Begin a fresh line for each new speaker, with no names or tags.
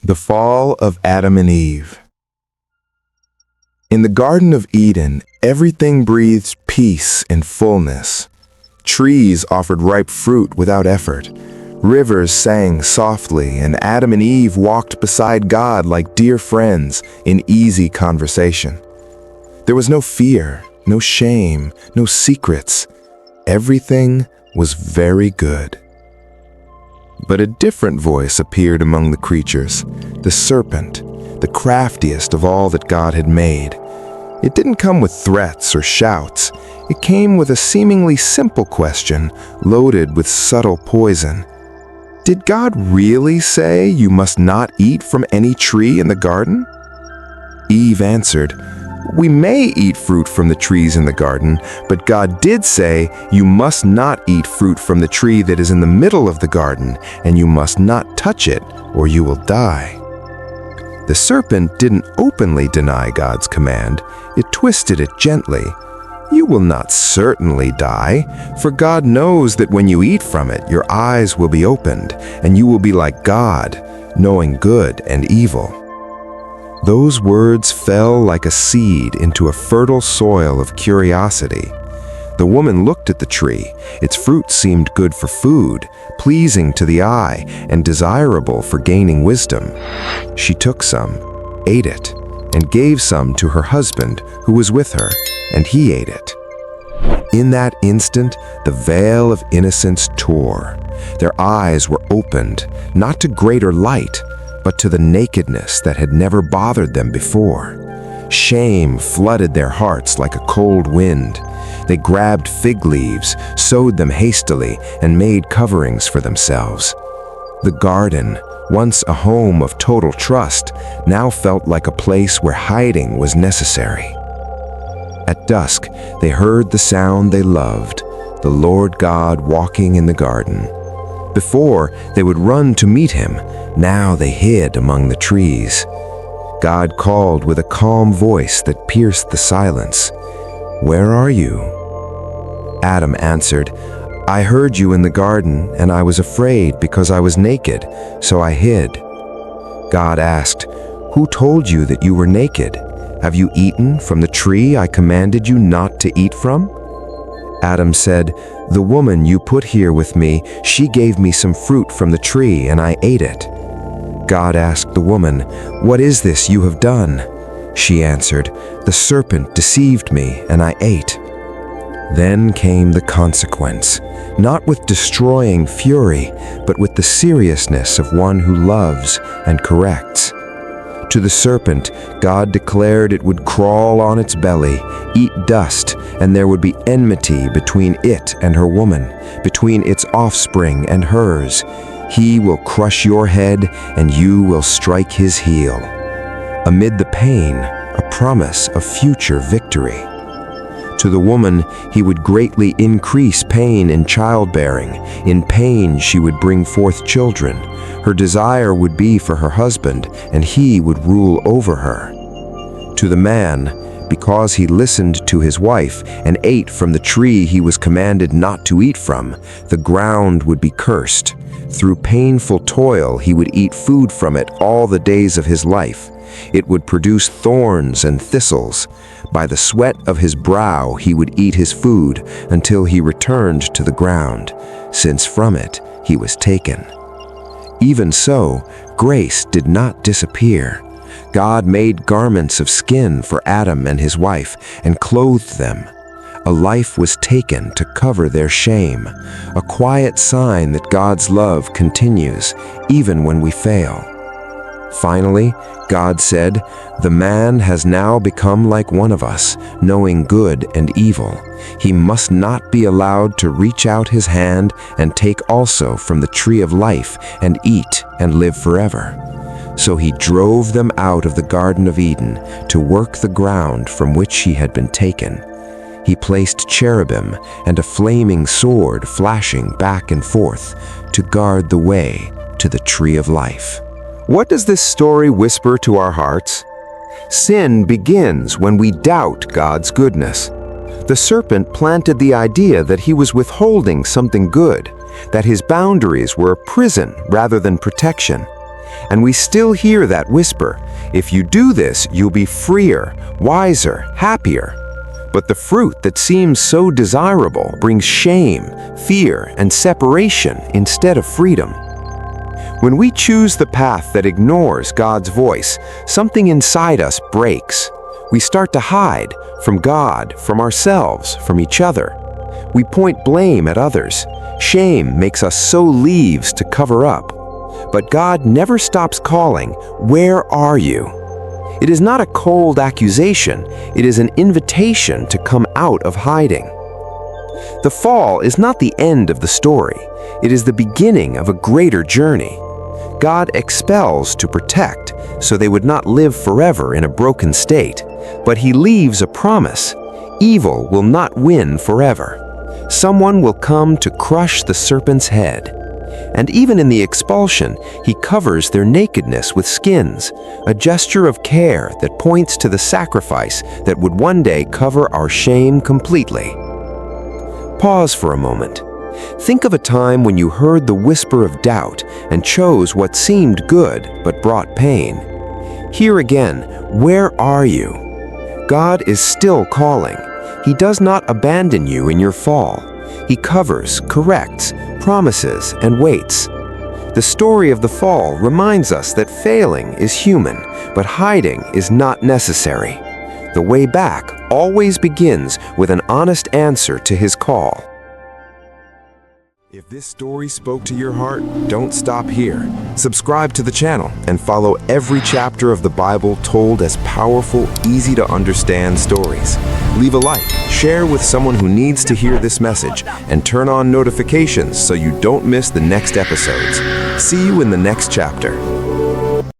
The fall of Adam and Eve. In the Garden of Eden, everything breathed peace and fullness. Trees offered ripe fruit without effort. Rivers sang softly, and Adam and Eve walked beside God like dear friends in easy conversation. There was no fear, no shame, no secrets. Everything was very good. But a different voice appeared among the creatures, the serpent, the craftiest of all that God had made. It didn't come with threats or shouts. It came with a seemingly simple question, loaded with subtle poison. Did God really say you must not eat from any tree in the garden? Eve answered, "We may eat fruit from the trees in the garden, but God did say you must not eat fruit from the tree that is in the middle of the garden, and you must not touch it, or you will die." The serpent didn't openly deny God's command. It twisted it gently. "You will not certainly die, for God knows that when you eat from it, your eyes will be opened, and you will be like God, knowing good and evil." Those words fell like a seed into a fertile soil of curiosity. The woman looked at the tree. Its fruit seemed good for food, pleasing to the eye, and desirable for gaining wisdom. She took some, ate it, and gave some to her husband who was with her, and he ate it. In that instant, the veil of innocence tore. Their eyes were opened, not to greater light, but to the nakedness that had never bothered them before. Shame flooded their hearts like a cold wind. They grabbed fig leaves, sewed them hastily, and made coverings for themselves. The garden, once a home of total trust, now felt like a place where hiding was necessary. At dusk, they heard the sound they loved, the Lord God walking in the garden. Before, they would run to meet him. Now they hid among the trees. God called with a calm voice that pierced the silence. "Where are you?" Adam answered, "I heard you in the garden, and I was afraid because I was naked, so I hid." God asked, "Who told you that you were naked? Have you eaten from the tree I commanded you not to eat from?" Adam said, "The woman you put here with me, she gave me some fruit from the tree, and I ate it." God asked the woman, "What is this you have done?" She answered, "The serpent deceived me, and I ate." Then came the consequence, not with destroying fury, but with the seriousness of one who loves and corrects. To the serpent, God declared it would crawl on its belly, eat dust, and there would be enmity between it and her woman, between its offspring and hers. He will crush your head, and you will strike his heel. Amid the pain, a promise of future victory. To the woman, he would greatly increase pain in childbearing. In pain, she would bring forth children. Her desire would be for her husband, and he would rule over her. To the man, because he listened to his wife and ate from the tree he was commanded not to eat from, the ground would be cursed. Through painful toil, he would eat food from it all the days of his life. It would produce thorns and thistles. By the sweat of his brow he would eat his food until he returned to the ground, since from it he was taken. Even so, grace did not disappear. God made garments of skin for Adam and his wife and clothed them. A life was taken to cover their shame, a quiet sign that God's love continues even when we fail. Finally, God said, "The man has now become like one of us, knowing good and evil. He must not be allowed to reach out his hand and take also from the tree of life and eat and live forever." So he drove them out of the Garden of Eden to work the ground from which he had been taken. He placed cherubim and a flaming sword flashing back and forth to guard the way to the tree of life. What does this story whisper to our hearts? Sin begins when we doubt God's goodness. The serpent planted the idea that he was withholding something good, that his boundaries were a prison rather than protection. And we still hear that whisper, if you do this, you'll be freer, wiser, happier. But the fruit that seems so desirable brings shame, fear, and separation instead of freedom. When we choose the path that ignores God's voice, something inside us breaks. We start to hide from God, from ourselves, from each other. We point blame at others. Shame makes us sew leaves to cover up. But God never stops calling, "Where are you?" It is not a cold accusation, it is an invitation to come out of hiding. The fall is not the end of the story, it is the beginning of a greater journey. God expels to protect, so they would not live forever in a broken state, but He leaves a promise: evil will not win forever. Someone will come to crush the serpent's head. And even in the expulsion, He covers their nakedness with skins, a gesture of care that points to the sacrifice that would one day cover our shame completely. Pause for a moment. Think of a time when you heard the whisper of doubt and chose what seemed good but brought pain. Hear again, where are you? God is still calling. He does not abandon you in your fall. He covers, corrects, promises, and waits. The story of the fall reminds us that failing is human, but hiding is not necessary. The way back always begins with an honest answer to His call. If this story spoke to your heart, don't stop here. Subscribe to the channel and follow every chapter of the Bible told as powerful, easy to understand stories. Leave a like, share with someone who needs to hear this message, and turn on notifications so you don't miss the next episodes. See you in the next chapter.